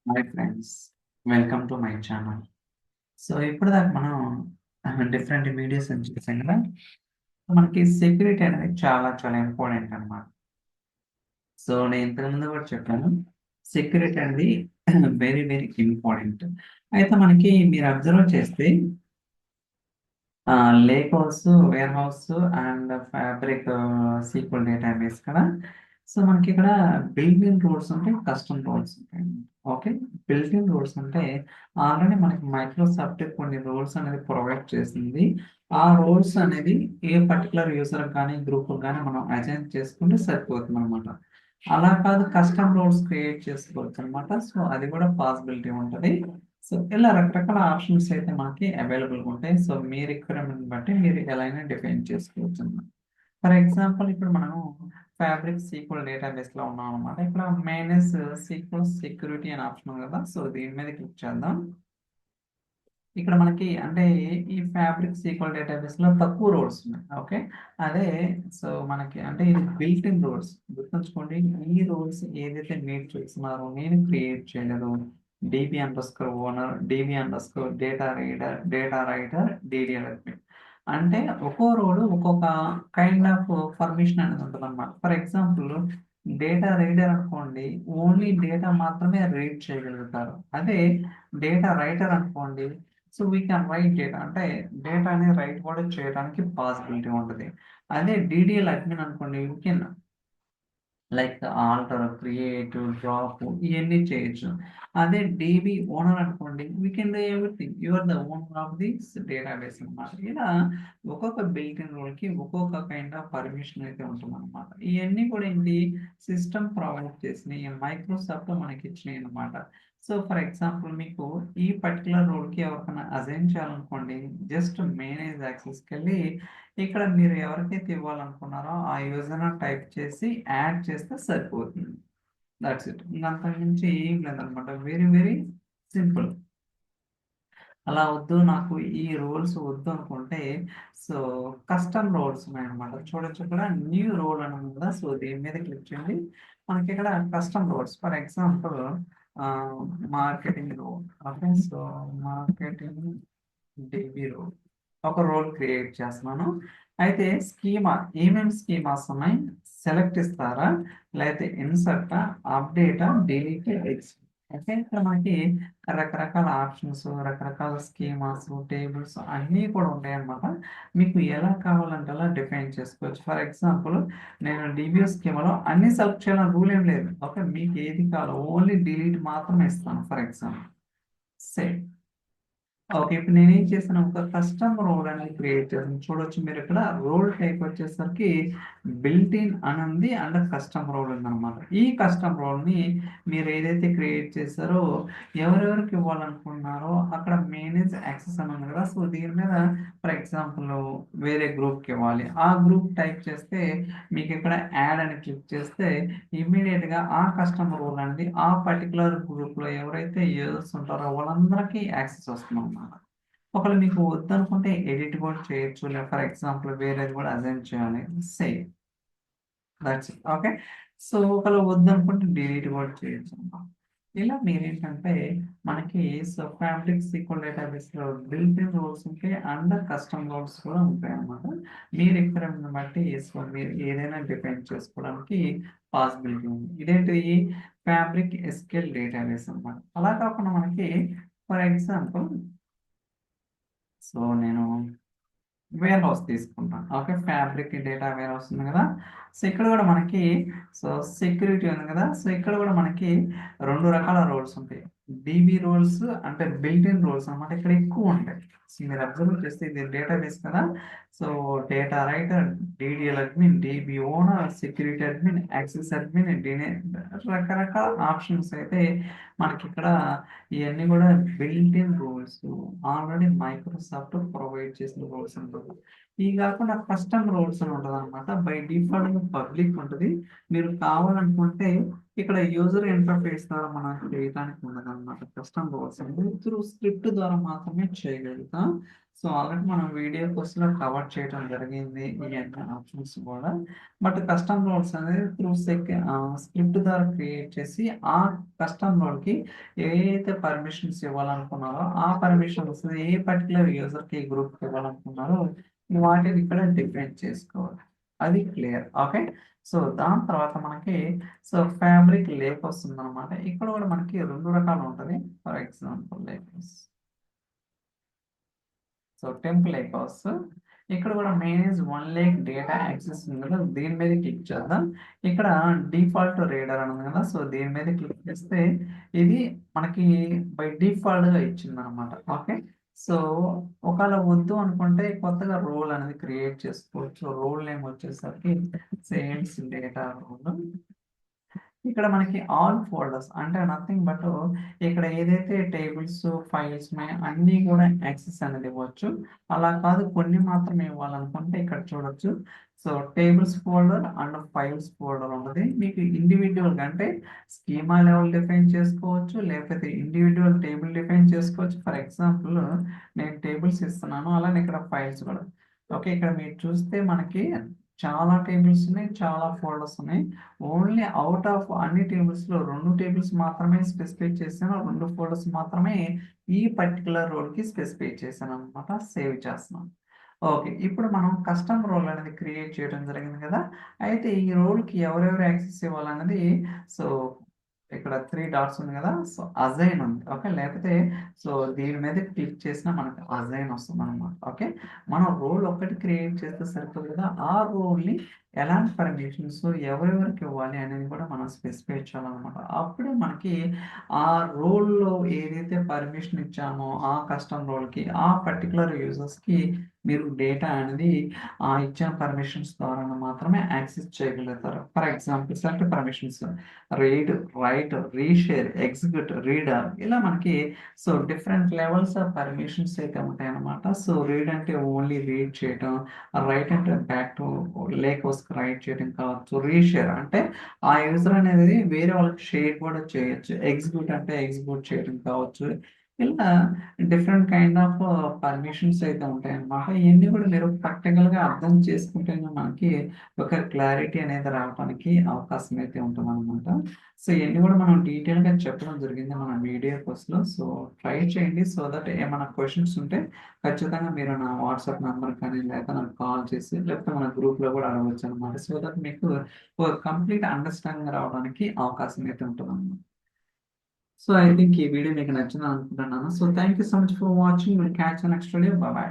Hi friends, welcome to my channel. So ఇప్పటిదాకా మనం different videos అని చూసాం కదా. మనకి సెక్యూరిటీ అనేది చాలా చాలా ఇంపార్టెంట్ అన్నమాట. సో నేను ఇంతకుముందు కూడా చెప్పాను, సెక్యూరిటీ అనేది వెరీ వెరీ ఇంపార్టెంట్. అయితే మనకి మీరు అబ్జర్వ్ చేస్తే lakehouse, warehouse and fabric SQL database కదా. సో మనకి ఇక్కడ బిల్ట్ ఇన్ రూల్స్ ఉంటాయి, కస్టమ్ రూల్స్ ఉంటాయి. ఓకే, బిల్ట్ ఇన్ రూల్స్ అంటే ఆల్రెడీ మనకి మైక్రోసాఫ్ట్ కొన్ని రూల్స్ అనేది ప్రొవైడ్ చేసింది. ఆ రూల్స్ అనేది ఏ పర్టికులర్ యూజర్ కానీ గ్రూప్ కానీ మనం అజైన్ చేసుకుంటే సరిపోతుంది అనమాట. అలా కాదు, కస్టమ్ రూల్స్ క్రియేట్ చేసుకోవచ్చు అనమాట. సో అది కూడా పాసిబిలిటీ ఉంటుంది. సో ఇలా రకరకాల ఆప్షన్స్ అయితే మనకి అవైలబుల్గా ఉంటాయి. సో మీ రిక్వైర్మెంట్ బట్టి మీరు ఎలా అయినా డిఫైన్ చేసుకోవచ్చు అన్నమాట. ఫర్ ఎగ్జాంపుల్ ఇప్పుడు మనం ఫ్యాబ్రిక్ సీక్వెల్ డేటాబేస్ లో ఉన్నాం అనమాట. ఇక్కడ మేనేజ్ సీక్వెల్ సెక్యూరిటీ అనే ఆప్షన్ ఉంది కదా. సో దీని మీద క్లిక్ చేద్దాం. ఇక్కడ మనకి అంటే ఈ ఫ్యాబ్రిక్ సీక్వెల్ డేటాబేస్ లో తక్కువ రోల్స్ ఉన్నాయి. ఓకే, అదే సో మనకి అంటే ఇది బిల్ట్ ఇన్ రోల్స్. గుర్తుంచుకోండి, ఈ రోల్స్ ఏదైతే మీరు చూస్తున్నారో నేను క్రియేట్ చేయలేదు. DB under score owner, dB under score data reader, data writer, DDL admin. అంటే ఒక్కో రోల్ ఒక్కొక్క కైండ్ ఆఫ్ పర్మిషన్ అనేది ఉంటుంది అనమాట. ఫర్ ఎగ్జాంపుల్ డేటా రీడర్ అనుకోండి, ఓన్లీ డేటా మాత్రమే రీడ్ చేయగలుగుతారు. అదే డేటా రైటర్ అనుకోండి, so we can write data, అంటే డేటాని రైట్ కూడా చేయడానికి పాసిబిలిటీ ఉంటుంది. అదే డిడిఎల్ అడ్మిన్ అనుకోండి, you can like alter, create, drop ఇవన్నీ చేయొచ్చు. అదే డీబీ ఓనర్ అనుకోండి, we can do everything, you are the owner of this database అనమాట. ఇలా ఒక్కొక్క బిల్టిన్ రోల్ కి ఒక్కొక్క కైండ్ ఆఫ్ పర్మిషన్ అయితే ఉంటుంది అనమాట. ఇవన్నీ కూడా ఏంటి, సిస్టమ్ ప్రొవైడ్ చేసినాయి, మైక్రోసాఫ్ట్ మనకి ఇచ్చినాయి అనమాట. సో ఫర్ ఎగ్జాంపుల్ మీకు ఈ పర్టికులర్ రోల్ కి ఎవరికైనా అసైన్ చేయాలనుకోండి, జస్ట్ మేనేజ్ యాక్సెస్కి వెళ్ళి ఇక్కడ మీరు ఎవరికైతే ఇవ్వాలనుకున్నారో ఆ యూజర్ టైప్ చేసి యాడ్ చేస్తే సరిపోతుంది. That's it. ఇంకంతకు మించి ఏం లేదనమాట. Very very simple. అలా వద్దు, నాకు ఈ రోల్స్ వద్దు అనుకుంటే సో కస్టమ్ రోల్స్ ఉన్నాయన్నమాట. చూడొచ్చు ఇక్కడ న్యూ రోల్ అని ఉంది కదా. సో దీని మీద క్లిక్ చేయండి. మనకి ఇక్కడ custom roles, for example marketing role. Okay, so marketing DB role ఒక రోల్ క్రియేట్ చేస్తున్నాను. అయితే స్కీమా, ఏమేమి స్కీమాస్ ఉన్నాయి, సెలెక్ట్ ఇస్తారా, లేకపోతే ఇన్సర్ట్, అప్డేటా, డిలీట్, ఎక్స్. అయితే ఇక్కడ మనకి రకరకాల ఆప్షన్స్, రకరకాల స్కీమాస్, టేబుల్స్ అన్నీ కూడా ఉంటాయి అన్నమాట. మీకు ఎలా కావాలంటే అలా డిఫైన్ చేసుకోవచ్చు. ఫర్ ఎగ్జాంపుల్ నేను డిబిఓ స్కీమాలో అన్ని సెలెక్ట్ చేయాలని రూల్ ఏం లేదు. ఓకే, మీకు ఏది కావాలో ఓన్లీ డిలీట్ మాత్రమే ఇస్తాను. For example same. ఓకే, ఇప్పుడు నేనేం చేశాను, ఒక కస్టమ్ రోల్ అనేది క్రియేట్ చేశాను. చూడొచ్చు మీరు ఇక్కడ రోల్ టైప్ వచ్చేసరికి బిల్ట్ ఇన్ అని ఉంది, అండ్ కస్టమ్ రోల్ ఉందన్నమాట. ఈ కస్టమ్ రోల్ ని మీరు ఏదైతే క్రియేట్ చేశారో ఎవరెవరికి ఇవ్వాలనుకున్నారో అక్కడ మేనేజ్ యాక్సెస్ అని ఉంది కదా. సో దీని మీద ఫర్ ఎగ్జాంపుల్ వేరే గ్రూప్ కి ఇవ్వాలి, ఆ గ్రూప్ టైప్ చేస్తే మీకు ఇక్కడ యాడ్ అని క్లిక్ చేస్తే ఇమ్మీడియట్ గా ఆ కస్టమర్ రోల్ అనేది ఆ పర్టికులర్ గ్రూప్ లో ఎవరైతే యూజర్స్ ఉంటారో వాళ్ళందరికీ యాక్సెస్ వస్తుంది అన్నమాట. ఒకవేళ మీకు వద్దనుకుంటే ఎడిట్ కూడా చేయొచ్చు, లేదా ఫర్ ఎగ్జాంపుల్ వేరేది కూడా అసైన్ చేయాలి, same. That's it. Okay, so ఒకవేళ వద్దనుకుంటే డిలీట్ కూడా చేయొచ్చు అన్నమాట. ఇలా మీరేంటంటే మనకి సో ఫ్యాబ్రిక్ సీక్వెల్ డేటాబేస్ లో బిల్ట్ ఇన్ రోల్స్ ఉంటాయి, అండ్ కస్టమ్ రోల్స్ కూడా ఉంటాయి అన్నమాట. మీ రిక్వైర్మెంట్ బట్టి సో మీరు ఏదైనా డిఫైన్ చేసుకోవడానికి పాసిబిలిటీ ఉంది. ఇదేంటి, ఫ్యాబ్రిక్ ఎస్క్యూఎల్ డేటాబేస్ అన్నమాట. అలా కాకుండా మనకి ఫర్ ఎగ్జాంపుల్ సో నేను వేర్ హౌస్ తీసుకుంటాను. Okay, fabric data warehouse ఉంది కదా. సో ఇక్కడ కూడా మనకి సో సెక్యూరిటీ ఉంది కదా. సో ఇక్కడ కూడా మనకి రెండు రకాల రోల్స్ ఉంటాయి. డిబి రోల్స్ అంటే బిల్ట్ ఇన్ రోల్స్ అన్నమాట. ఇక్కడ ఎక్కువ ఉంటాయి. సో మీరు అబ్జర్వ్ చేస్తే ఇది డేటాబేస్ కదా. So data writer, DDL admin, DB owner, security admin, access admin, రకరకాల ఆప్షన్స్ అయితే మనకి ఇక్కడ ఇవన్నీ కూడా built in roles, already Microsoft provide చేసిన రోల్స్ ఉంటుంది. ఇవి కాకుండా కస్టమ్ రోల్స్ అని ఉంటుంది అనమాట. బై డిఫాల్ట్ పబ్లిక్ ఉంటుంది. మీరు కావాలనుకుంటే ఇక్కడ యూజర్ ఇంటర్ఫేస్ ద్వారా మనం చేయడానికి ఉండదు అనమాట. కస్టమ్ రోల్స్ అంటే త్రూ స్క్రిప్ట్ ద్వారా మాత్రమే చేయగలుగుతాం. సో ఆల్రెడీ మనం వీడియో కోర్స్‌లో కవర్ చేయడం జరిగింది ఇయన్నీ ఆప్షన్స్ కూడా. బట్ కస్టమ్ రోల్స్ అనేది స్క్రిప్ట్ ద్వారా క్రియేట్ చేసి ఆ కస్టమ్ రోల్‌కి ఏదైతే పర్మిషన్స్ ఇవ్వాలనుకున్నారో ఆ పర్మిషన్స్ ఏ పర్టిక్యులర్ యూజర్‌కి, గ్రూప్‌కి ఇవ్వాలనుకున్నారో వాటిని ఇక్కడ డిఫైన్ చేసుకోవాలి. అది క్లియర్. ఓకే. సో దాని తర్వాత మనకి ఫ్యాబ్రిక్ లేక్ వస్తుందనమాట. ఇక్కడ కూడా మనకి 2 రకాలు ఉంటది. ఫర్ ఎగ్జాంపుల్ టెంపుల్ లేక్ ఇక్కడ కూడా మేనేజ్ 1 లేక్ డేటా యాక్సెస్ ఉంది కదా! దీని మీద క్లిక్ చేద్దాం. ఇక్కడ డిఫాల్ట్ రీడర్ అని ఉంది కదా! దీని మీద క్లిక్ చేస్తే ఇది మనకి బై డిఫాల్ట్‌గా ఇచ్చిందనమాట. ఓకే. సో ఒకవేళ వద్దు అనుకుంటే కొత్తగా రోల్ అనేది క్రియేట్ చేసుకోవచ్చు. రోల్ నేమ్ వచ్చేసరికి సేల్స్ డేటా రోల్. ఇక్కడ మనకి ఆల్ ఫోల్డర్స్ అంటే నథింగ్ బట్ ఇక్కడ ఏదైతే టేబుల్స్, ఫైల్స్ ఉన్నాయో అన్నీ కూడా యాక్సెస్ అనేది ఇవ్వచ్చు. అలా కాదు కొన్ని మాత్రమే ఇవ్వాలనుకుంటే ఇక్కడ చూడొచ్చు. Tables folder and files folder ఉన్నది. మీకు ఇండివిడ్యువల్‌గా అంటే స్కీమా లెవెల్ డిఫైన్ చేసుకోవచ్చు. లేకపోతే ఇండివిడ్యువల్ టేబుల్ డిఫైన్ చేసుకోవచ్చు. ఫర్ ఎగ్జాంపుల్ నేను టేబుల్స్ ఇస్తున్నాను. అలానే ఇక్కడ ఫైల్స్ కూడా. ఓకే. ఇక్కడ మీరు చూస్తే మనకి చాలా టేబుల్స్ ఉన్నాయి. చాలా ఫోల్డర్స్ ఉన్నాయి. ఓన్లీ ఔట్ ఆఫ్ అన్ని టేబుల్స్‌లో 2 టేబుల్స్ మాత్రమే స్పెసిఫై చేశాను. 2 ఫోల్డర్స్ మాత్రమే ఈ పర్టిక్యులర్ రోల్‌కి స్పెసిఫై చేశాననమాట. సేవ్ చేస్తున్నాను. ఓకే. ఇప్పుడు మనం కస్టమ్ రోల్ అనేది క్రియేట్ చేయడం జరిగింది కదా! అయితే ఈ రోల్‌కి ఎవరెవరు యాక్సెస్ ఇవ్వాలన్నది సో, ఇక్కడ 3 డాట్స్ ఉంది కదా! అజైన్ ఉంది. ఓకే. లేకపోతే సో, దీని మీద క్లిక్ చేసినా మనకు అజైన్ వస్తుందనమాట. ఓకే. మనం రోల్ ఒక్కటి క్రియేట్ చేస్తే సరిపోదు కదా! ఆ రోల్‌ని ఎలాంటి పర్మిషన్స్ ఎవరెవరికి ఇవ్వాలి అనేది కూడా మనం స్పెసిఫై చేయాలనమాట. అప్పుడే మనకి ఆ రోల్‌లో ఏదైతే పర్మిషన్ ఇచ్చామో ఆ కస్టమ్ రోల్‌కి, ఆ పర్టిక్యులర్ యూజర్స్‌కి మీరు డేటా అనేది ఇచ్చిన పర్మిషన్స్ ద్వారా మాత్రమే యాక్సెస్ చేయగలుగుతారు. For example select permissions read, right, reshare, execute, reader ఇలా మనకి డిఫరెంట్ లెవెల్స్ ఆఫ్ పర్మిషన్స్ అయితే ఉంటాయన్నమాట. రీడ్ అంటే ఓన్లీ రీడ్ చేయటం, రైట్ అంటే బ్యాక్ టు లేకోస్‌కి రైట్ చేయడం కావచ్చు. రీషేర్ అంటే ఆ యూజర్ అనేది వేరే వాళ్ళకి షేర్ కూడా చేయొచ్చు. ఎగ్జిక్యూట్ అంటే ఎగ్జిక్యూట్ చేయడం కావచ్చు. ఇలా డిఫరెంట్ కైండ్ ఆఫ్ పర్మిషన్స్ అయితే ఉంటాయన్నమాట. ఇయన్నీ కూడా మీరు ప్రాక్టికల్‌గా అర్థం చేసుకుంటేనే మనకి ఒక క్లారిటీ అనేది రావటానికి అవకాశం అయితే ఉంటుందన్నమాట. ఇయన్నీ కూడా మనం డీటెయిల్‌గా చెప్పడం జరిగింది మన వీడియో కోర్స్‌లో. ట్రై చేయండి. దట్ ఏమైనా క్వెషన్స్ ఉంటే ఖచ్చితంగా మీరు నా వాట్సాప్ నంబర్ కానీ లేకపోతే నాకు కాల్ చేసి లేకపోతే మన గ్రూప్‌లో కూడా అడగొచ్చనమాట. దట్ మీకు ఒక కంప్లీట్ అండర్‌స్టాండింగ్ రావడానికి అవకాశం అయితే ఉంటుందన్నమాట. ఐ థింక్ ఈ వీడియో మీకు నచ్చిందని అనుకుంటున్నాను. Thank you so much for watching. Will catch you next video. By by.